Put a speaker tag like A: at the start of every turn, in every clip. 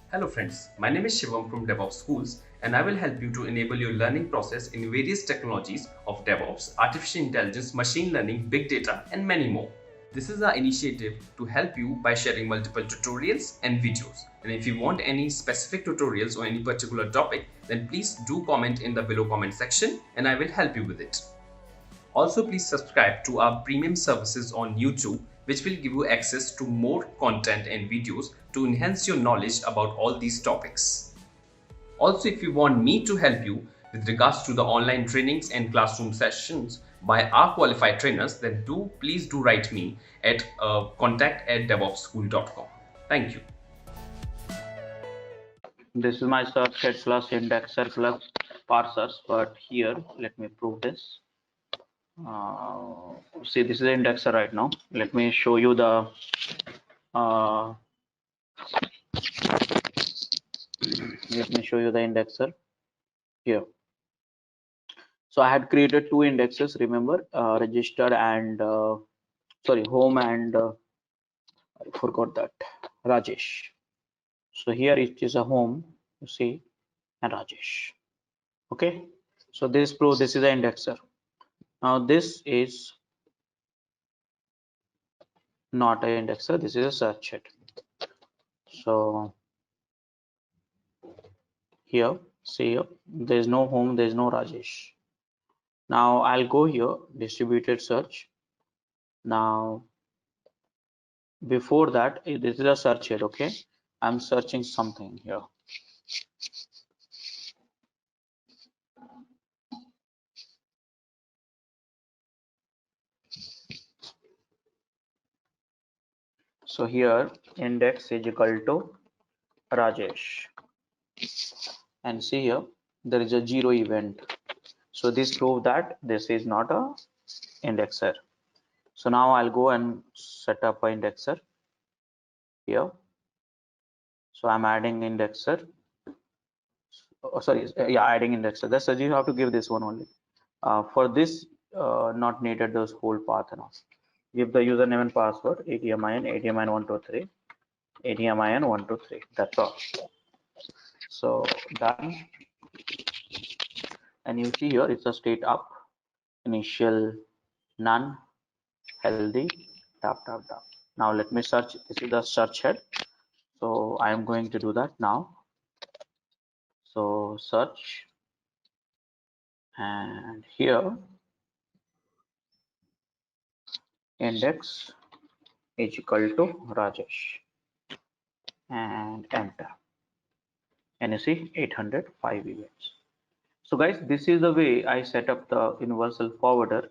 A: Hello friends, my name is Shivam from DevOps Schools and I will help you to enable your learning process in various technologies of DevOps, artificial intelligence, machine learning, big data and many more. This is our initiative to help you by sharing multiple tutorials and videos. And if you want any specific tutorials or any particular topic, then please do comment in the below comment section and I will help you with it. Also, please subscribe to our premium services on YouTube, which will give you access to more content and videos to enhance your knowledge about all these topics. Also, if you want me to help you with regards to the online trainings and classroom sessions by our qualified trainers, then please do write me at contact@devopsschool.com. Thank you.
B: This is my search set plus indexer plus parsers, but here let me prove this. See, this is the indexer right now. Let me show you the indexer here. So I had created two indexes, remember, registered and sorry, home and I forgot that, Rajesh. So here it is a home, you see, and Rajesh. Okay, so this is the indexer. Now this is not an indexer, this is a search head. So here, see here, there is no home, there is no Rajesh. Now I'll go here, distributed search. Now before that, this is a search head. Okay, I'm searching something here. So here index is equal to Rajesh, and see here there is a zero event. So this proves that this is not a indexer. So now I'll go and set up an indexer here. So I'm adding indexer. Oh, sorry, yeah, adding indexer. That's you have to give this one only. For this, not needed those whole path and all. Give the username and password, ATMIN, ATMIN123, ATMIN123. That's all. So done. And you see here it's a state up, initial none, healthy, tap, tap, tap. Now let me search. This is the search head. So I am going to do that now. So search, and here index is equal to Rajesh, and enter. And you see 805 events. So guys, this is the way I set up the universal forwarder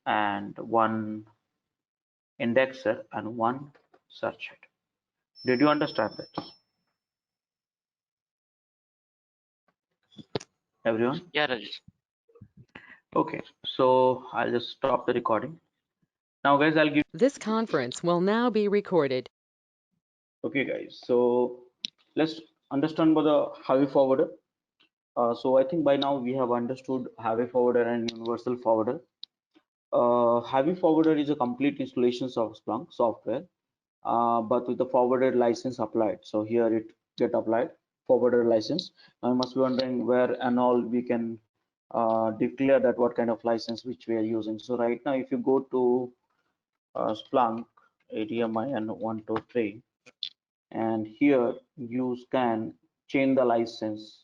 B: and one indexer and one search head. Did you understand that, everyone?
C: Yeah, Rajesh.
B: Okay, so I'll just stop the recording. Now guys, I'll give.
D: This conference will now be recorded.
B: Okay guys, so let's understand about the Hive forwarder. So I think by now we have understood Hive forwarder and universal forwarder. Hive forwarder is a complete installation of Splunk software, but with the forwarded license applied. So here it get applied forwarder license. Now you must be wondering where and all we can declare that what kind of license which we are using. So right now, if you go to Splunk ADMIN 123, and here you can change the license,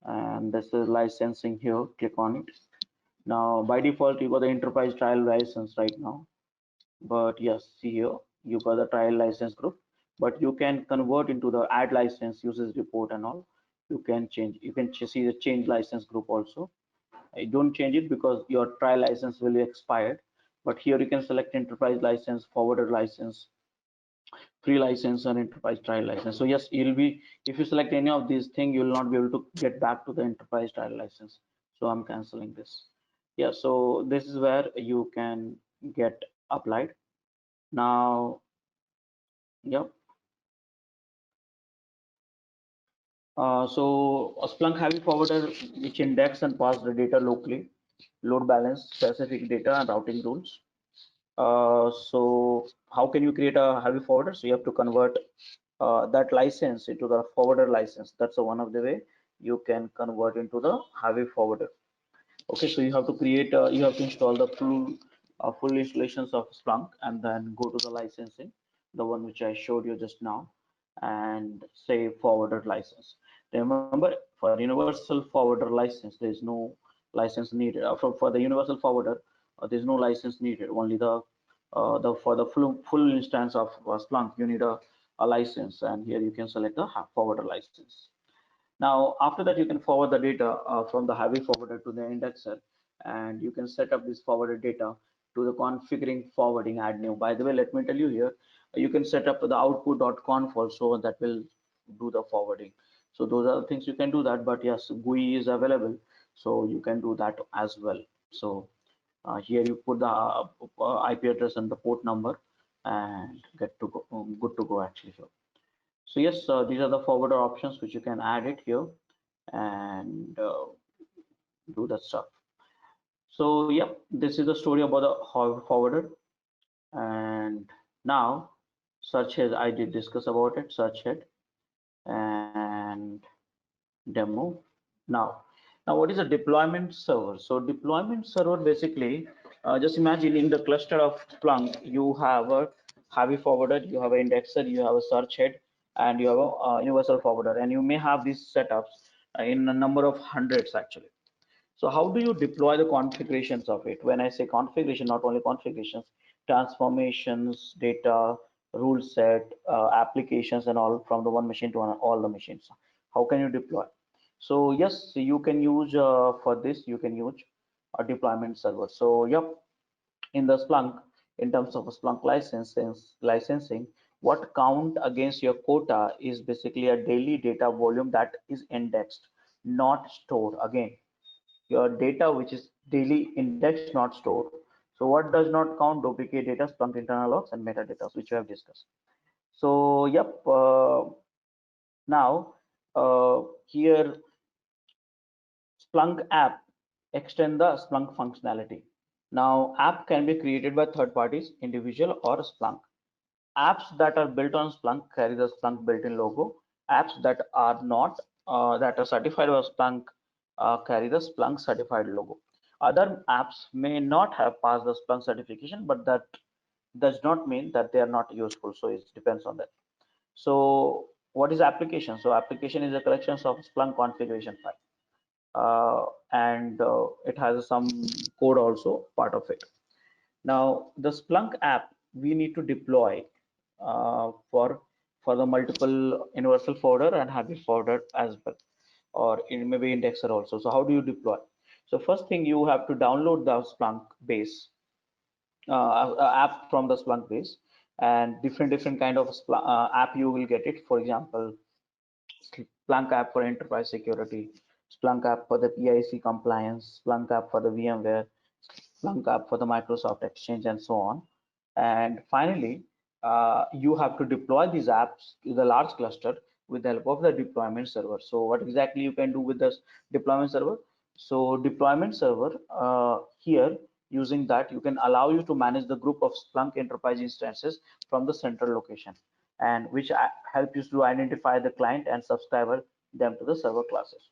B: and this is licensing here. Click on it. Now by default you got the enterprise trial license right now, but yes, see here you got the trial license group, but you can convert into the add license usage report and all. You can change, you can see the change license group also. I don't change it because your trial license will be expired, but here you can select enterprise license, forwarder license, free license, and enterprise trial license. So yes, you'll be, if you select any of these things, you'll not be able to get back to the enterprise trial license. So I'm canceling this. Yeah, so this is where you can get applied. Now, yep. So a Splunk Heavy Forwarder which index and pass the data locally, load balance specific data and routing rules. So how can you create a heavy forwarder? So you have to convert that license into the forwarder license. That's one of the way you can convert into the Hive forwarder. Okay, so you have to create, you have to install the full installations of Splunk and then go to the licensing, the one which I showed you just now, and say forwarder license. Remember, for universal forwarder license, there is no license needed. For the universal forwarder, there is no license needed. Only the for the full instance of Splunk, you need a license, and here you can select the forwarder license. Now, after that, you can forward the data from the Hive forwarder to the indexer, and you can set up this forwarded data to the configuring forwarding add new. By the way, let me tell you here, you can set up the output.conf also, that will do the forwarding. So those are the things you can do that, but yes, GUI is available, so you can do that as well. So here you put the IP address and the port number and get to go, good to go actually here. So yes, these are the forwarder options which you can add it here and do that stuff. So yep, this is the story about the forwarder. And now search head, I did discuss about it, search head and demo. Now what is a deployment server? So deployment server basically, just imagine in the cluster of Splunk, you have a Hive forwarder, you have an indexer, you have a search head, and you have a universal forwarder, and you may have these setups in a number of hundreds actually. So how do you deploy the configurations of it? When I say configuration, not only configurations, transformations, data, rule set, applications, and all from the one machine to all the machines. How can you deploy? So yes, you can use for this, you can use a deployment server. So yep, in the Splunk, in terms of Splunk licensing, what count against your quota is basically a daily data volume that is indexed, not stored. Again, your data which is daily indexed, not stored. So what does not count? Duplicate data, Splunk internal logs, and metadata, which we have discussed. So yep, now here Splunk app extend the Splunk functionality. Now app can be created by third parties, individual or Splunk. Apps that are built on Splunk carry the Splunk built-in logo. Apps that are not, that are certified by Splunk, carry the Splunk certified logo. Other apps may not have passed the Splunk certification, but that does not mean that they are not useful. So it depends on that. So what is application? So application is a collection of Splunk configuration file, and it has some code also part of it. Now the Splunk app we need to deploy for the multiple universal folder and Hive folder as well, or in maybe indexer also. So how do you deploy? So first thing, you have to download the Splunk base app from the Splunk base, and different kind of app you will get it. For example, Splunk app for enterprise security, Splunk app for the PIC compliance, Splunk app for the VMware, Splunk app for the Microsoft Exchange, and so on. And finally, you have to deploy these apps to the large cluster with the help of the deployment server. So what exactly you can do with this deployment server? So deployment server, here using that, you can allow you to manage the group of Splunk enterprise instances from the central location, and which help you to identify the client and subscriber them to the server classes.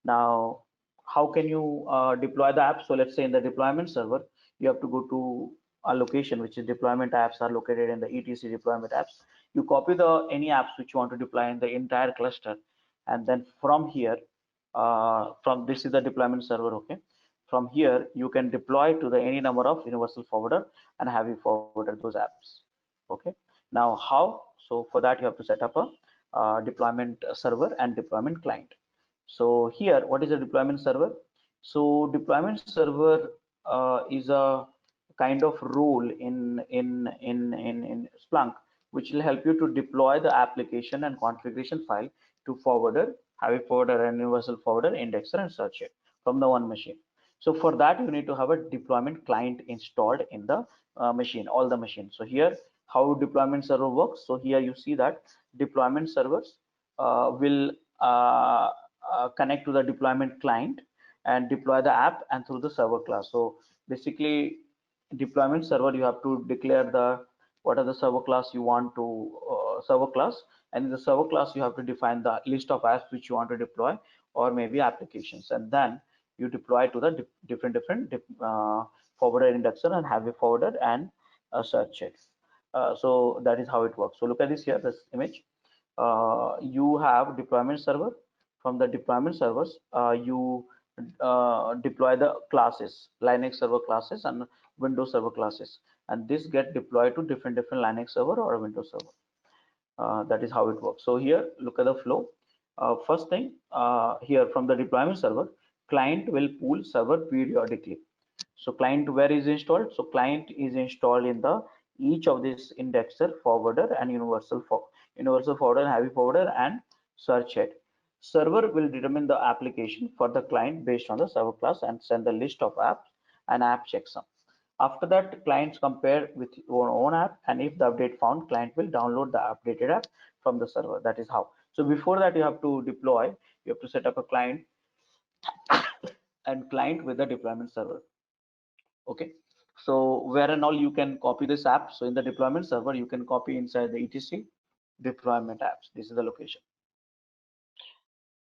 B: Now, how can you deploy the app? So let's say in the deployment server, you have to go to a location which is deployment apps are located in the etc deployment apps. You copy the any apps which you want to deploy in the entire cluster, and then from here, from this is the deployment server. Okay, from here you can deploy to the any number of universal forwarder and have you forwarded those apps. Okay, now how? So for that you have to set up a deployment server and deployment client. So here, what is a deployment server? So deployment server is a kind of role in Splunk, which will help you to deploy the application and configuration file to forwarder, Hive forwarder, and universal forwarder, indexer, and search it from the one machine. So for that, you need to have a deployment client installed in the machine, all the machines. So here, how deployment server works. So here you see that deployment servers will connect to the deployment client and deploy the app and through the server class. So basically, deployment server, you have to declare the what are the server class you want to server class, and in the server class you have to define the list of apps which you want to deploy, or maybe applications, and then you deploy to the forwarder indexer and have a forwarder and search it. So that is how it works. So look at this here, this image. You have deployment server. From the deployment servers, you deploy the classes, Linux server classes and Windows server classes, and this get deployed to different Linux server or Windows server. That is how it works. So here, look at the flow. First thing, here from the deployment server, client will pull server periodically. So client where is installed? So client is installed in the each of this indexer, forwarder, and universal forwarder, heavy forwarder, and search head. Server will determine the application for the client based on the server class and send the list of apps and app checksum. After that, clients compare with your own app, and if the update found, client will download the updated app from the server. That is how. So before that, you have to deploy, you have to set up a client and client with the deployment server. Okay. So where and all you can copy this app. So in the deployment server, you can copy inside the etc deployment apps. This is the location.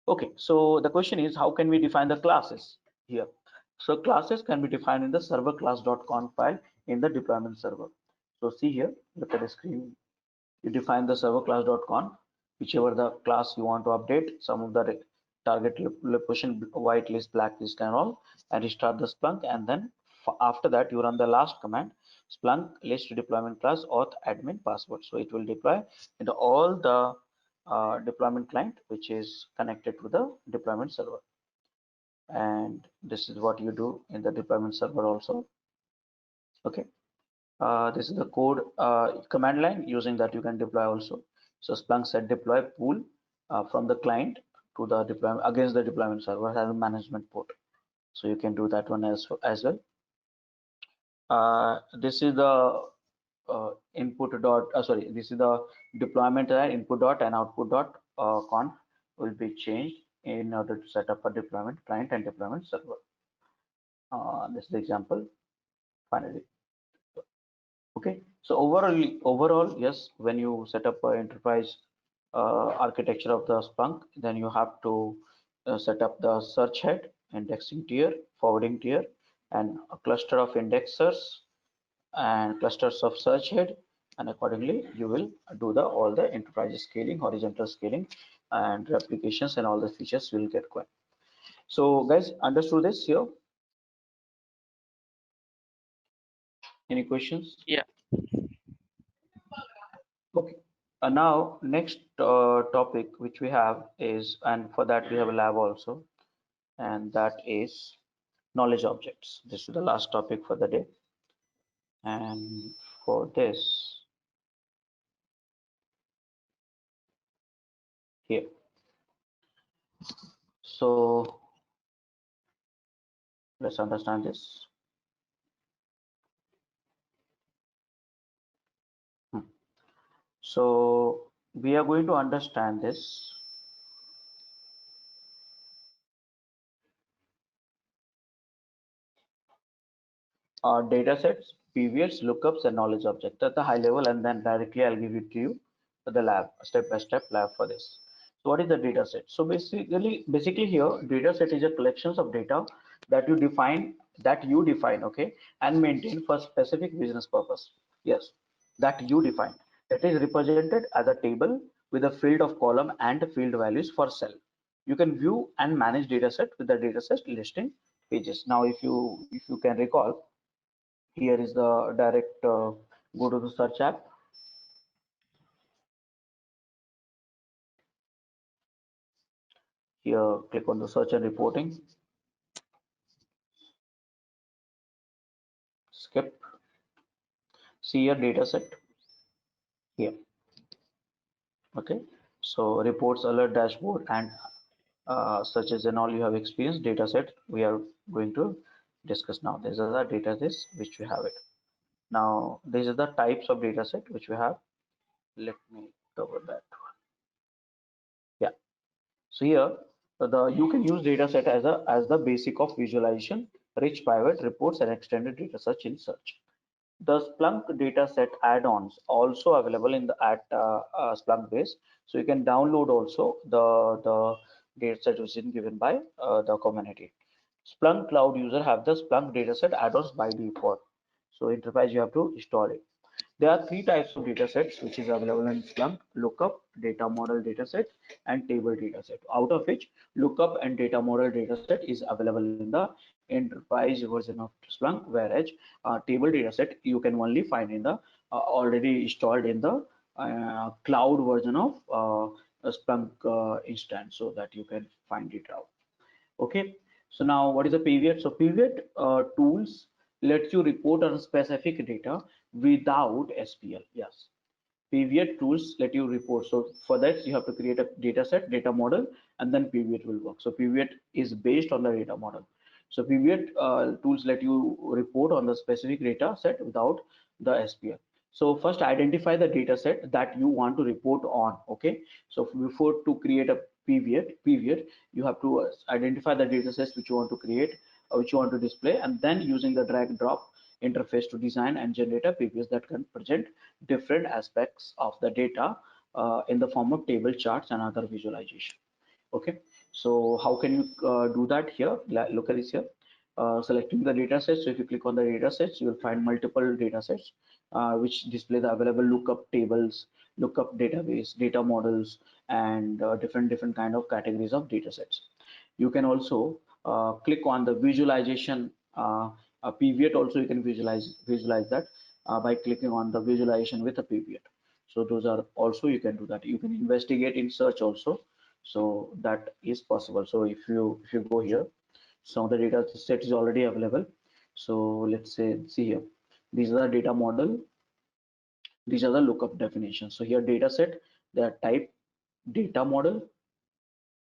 B: Okay. So the question is, how can we define the classes here? So classes can be defined in the server class.conf file in the deployment server. So see here, look at the screen. You define the server class.conf, whichever the class you want to update, some of the target location, whitelist, blacklist, and all, and restart the Splunk. And then after that, you run the last command, Splunk list deployment class auth admin password. So it will deploy into all the deployment client which is connected to the deployment server. And this is what you do in the deployment server also. Okay. This is the code command line. Using that you can deploy also. So Splunk set deploy pool from the client to the deployment against the deployment server has a management port. So you can do that one as well. This is the input dot sorry, this is the deployment input dot and output dot conf will be changed in order to set up a deployment client and deployment server. This is the example finally. Okay, so overall, yes, when you set up an enterprise architecture of the Splunk, then you have to set up the search head, indexing tier, forwarding tier, and a cluster of indexers and clusters of search head, and accordingly you will do the all the enterprise scaling, horizontal scaling, and replications, and all the features will get going. So guys, understood this here? Any questions?
C: Yeah.
B: Okay. Now next topic which we have is, and for that we have a lab also, and that is knowledge objects. This is the last topic for the day, and for this here. So let's understand this. So we are going to understand this. Data sets, PVS, lookups, and knowledge object at the high level, and then directly I'll give it to you for the lab, step-by-step lab for this. So what is the data set? So basically here, data set is a collections of data that you define, okay, and maintain for specific business purpose. Yes, that you define. That is represented as a table with a field of column and field values for cell. You can view and manage data set with the data set listing pages. Now, if you can recall, here is the direct go to the search app. Here, click on the search and reporting. Skip. See your data set here. Okay. So reports, alert, dashboard, and searches and all you have experienced data set we are going to discuss now. These are the data sets which we have it. Now, these are the types of data set which we have. Let me cover that one. Yeah. So here, you can use data set as the basic of visualization, rich pivot reports, and extended data search in search. The Splunk dataset add-ons also available in the at Splunk base. So you can download also the dataset which is given by the community. Splunk Cloud user have the Splunk dataset add-ons by default. So enterprise you have to install it. There are three types of datasets which is available in Splunk: lookup, data model dataset, and table dataset. Out of which, lookup and data model dataset is available in the enterprise version of Splunk, whereas table dataset you can only find in the already installed in the cloud version of Splunk instance, so that you can find it out. Okay, so now what is a pivot? So pivot tools lets you report on specific data without SPL. Yes, pivot tools let you report. So for that you have to create a data set, data model, and then pivot will work. So pivot is based on the data model. So pivot tools let you report on the specific data set without the SPL. So first identify the data set that you want to report on. Okay, so before to create a pivot, you have to identify the data sets which you want to create, which you want to display, and then using the drag drop interface to design and generate a pivot that can present different aspects of the data in the form of table, charts, and other visualization. Okay, so how can you do that here? Look at this here. Selecting the data sets. So if you click on the data sets, you will find multiple data sets which display the available lookup tables, lookup database, data models, and different kind of categories of data sets. You can also click on the visualization pivot. Also, you can visualize that by clicking on the visualization with a pivot. So those are also you can do that. You can investigate in search also, so that is possible. So if you go here, some of the data set is already available. So let's say, see here, these are the data model, these are the lookup definitions. So here data set, they are type, data model,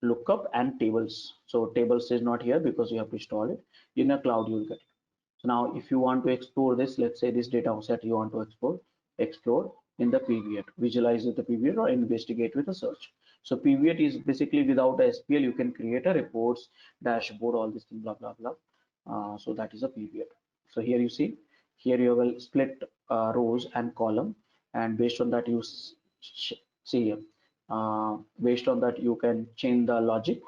B: lookup, and tables. So tables is not here because you have to install it. In a cloud you will get it. So now if you want to explore this, let's say this data set you want to explore in the pivot, visualize with the pivot or investigate with a search. So pivot is basically without a SPL, you can create a reports, dashboard, all this thing, blah, blah, blah. So that is a pivot. So here you see, here you will split rows and column, and based on that you see here, based on that you can change the logic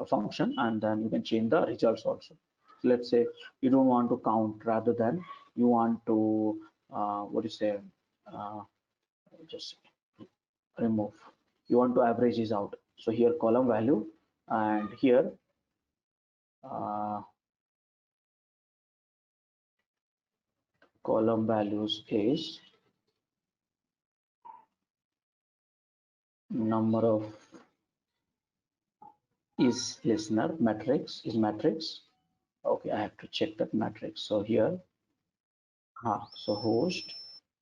B: function, and then you can change the results also. So let's say you don't want to count, rather than you want to what do you say, uh, just remove, you want to average this out. So here column value, and here uh, column values is number of is listener, matrix is matrix. Okay, I have to check that matrix. So here so host,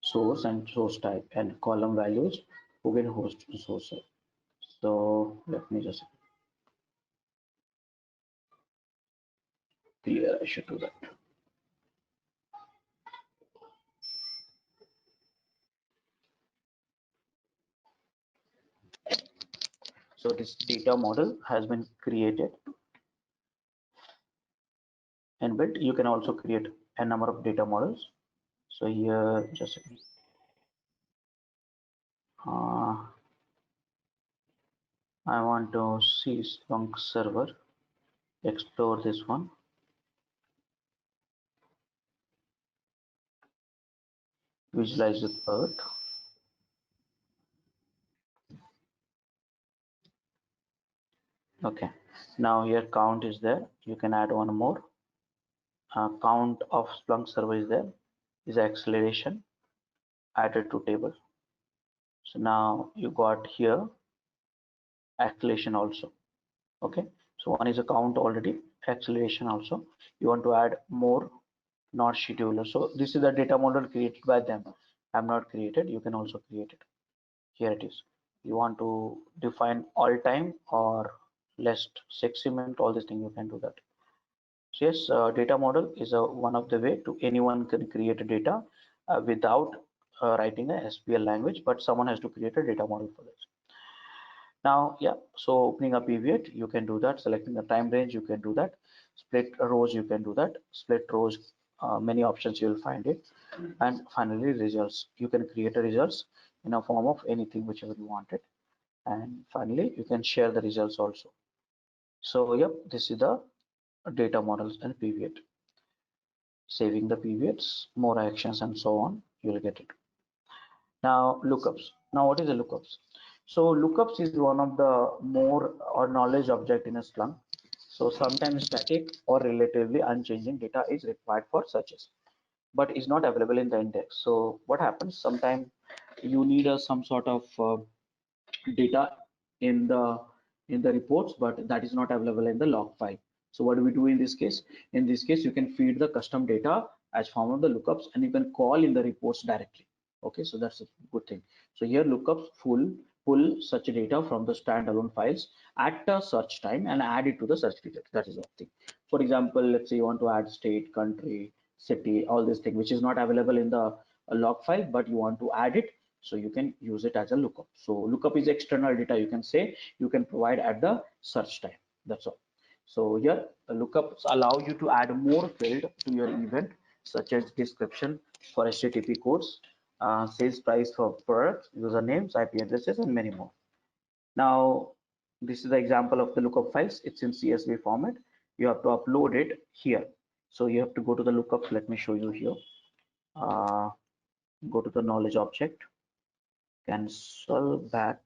B: source, and source type, and column values, who can host source. So let me just clear, I should do that. So this data model has been created and built. You can also create a number of data models. So here, just I want to see Splunk server, explore this one. Visualize with Earth. Okay, now here count is there. You can add one more. Count of Splunk server is there. Is acceleration added to table. So now you got here acceleration also. Okay, so one is a count already, acceleration also. You want to add more, not scheduler. So this is the data model created by them. I'm not created. You can also create it. Here it is. You want to define all time or list 6 cement, all this thing you can do that. So yes, data model is a one of the way to anyone can create a data without writing a SPL language, but someone has to create a data model for this. Now, yeah, so opening a pivot, you can do that. Selecting the time range, you can do that. Split rows, you can do that. Split rows many options you will find it. And finally, results. You can create a results in a form of anything whichever you wanted. And finally, you can share the results also. So yep, this is the data models and pivot. Saving the pivots, more actions, and so on, you will get it. Now lookups. Now what is a lookups? So lookups is one of the more or knowledge object in a Splunk. So sometimes static or relatively unchanging data is required for searches, but is not available in the index. So what happens? Sometimes you need some sort of data in the reports, but that is not available in the log file. So what do we do in this case? In this case, you can feed the custom data as form of the lookups, and you can call in the reports directly. Okay, so that's a good thing. So here lookups pull such data from the standalone files at a search time and add it to the search result. That is one thing. For example, let's say you want to add state, country, city, all these things which is not available in the log file, but you want to add it, so you can use it as a lookup. So lookup is external data, you can say, you can provide at the search time. That's all. So here lookups allow you to add more field to your event, such as description for HTTP codes, sales price for products, usernames, IP addresses, and many more. Now this is the example of the lookup files. It's in CSV format. You have to upload it here. So you have to go to the lookups. Let me show you here. Go to the knowledge object, cancel back.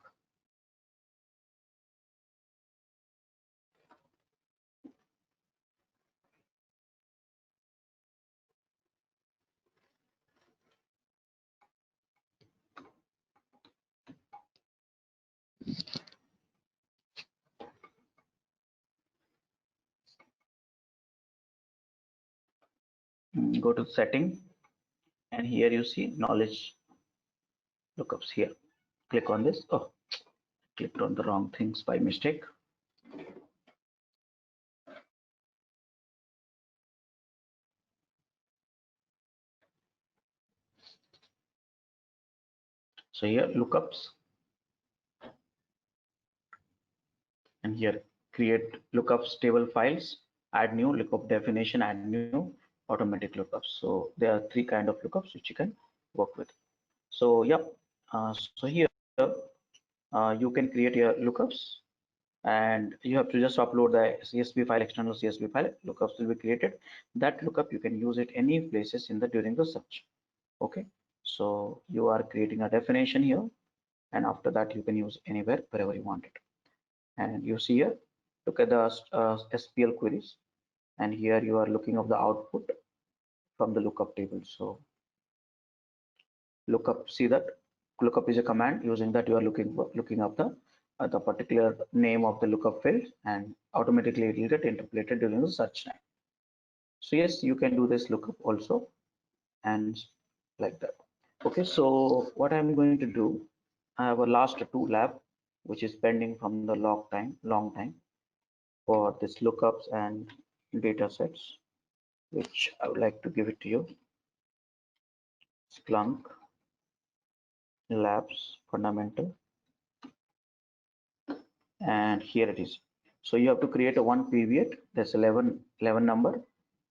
B: Go to setting, and here you see knowledge lookups here. Click on this. Oh, clicked on the wrong things by mistake. So here lookups, and here create lookups table files, add new lookup definition, add new automatic lookups. So there are three kind of lookups which you can work with. So yep, so here you can create your lookups, and you have to just upload the CSV file, external CSV file. Lookups will be created. That lookup you can use it any places in the during the search. Okay, so you are creating a definition here, and after that you can use anywhere wherever you want it. And you see here, look at the SPL queries, and here you are looking up the output from the lookup table. So lookup, see that lookup is a command. Using that you are looking up the particular name of the lookup field, and automatically it will get interpolated during the search time. So yes, you can do this lookup also, and like that. Okay, so what I'm going to do, I have a last two lab which is pending from the long time for this lookups and data sets, which I would like to give it to you. Splunk labs fundamental, and here it is. So you have to create a one pivot. That's 11 number,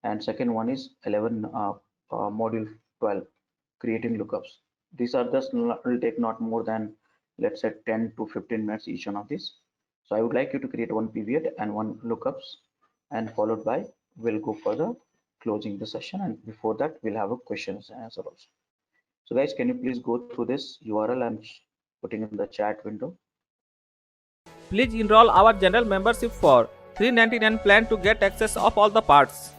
B: and second one is 11 module 12, creating lookups. These are just will take not more than, let's say, 10 to 15 minutes each one of these. So I would like you to create one pivot and one lookups, and followed by we'll go for the closing the session, and before that we'll have a questions and answer also. So guys, can you please go through this URL I'm putting in the chat window?
C: Please enroll our general membership for $399 plan to get access of all the parts.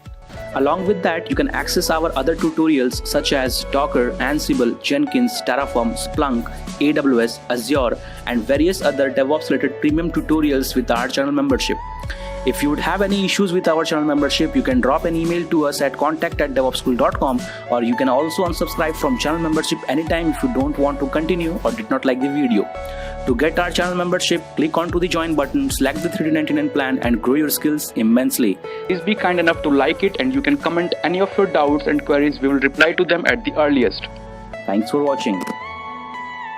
E: Along with that, you can access our other tutorials such as Docker, Ansible, Jenkins, Terraform, Splunk, AWS, Azure, and various other DevOps related premium tutorials with our channel membership. If you would have any issues with our channel membership, you can drop an email to us at contact@devopsschool.com, or you can also unsubscribe from channel membership anytime if you don't want to continue or did not like the video. To get our channel membership, click onto the join button, select the $399 plan, and grow your skills immensely.
F: Please be kind enough to like it, and you can comment any of your doubts and queries. We will reply to them at the earliest.
E: Thanks for watching.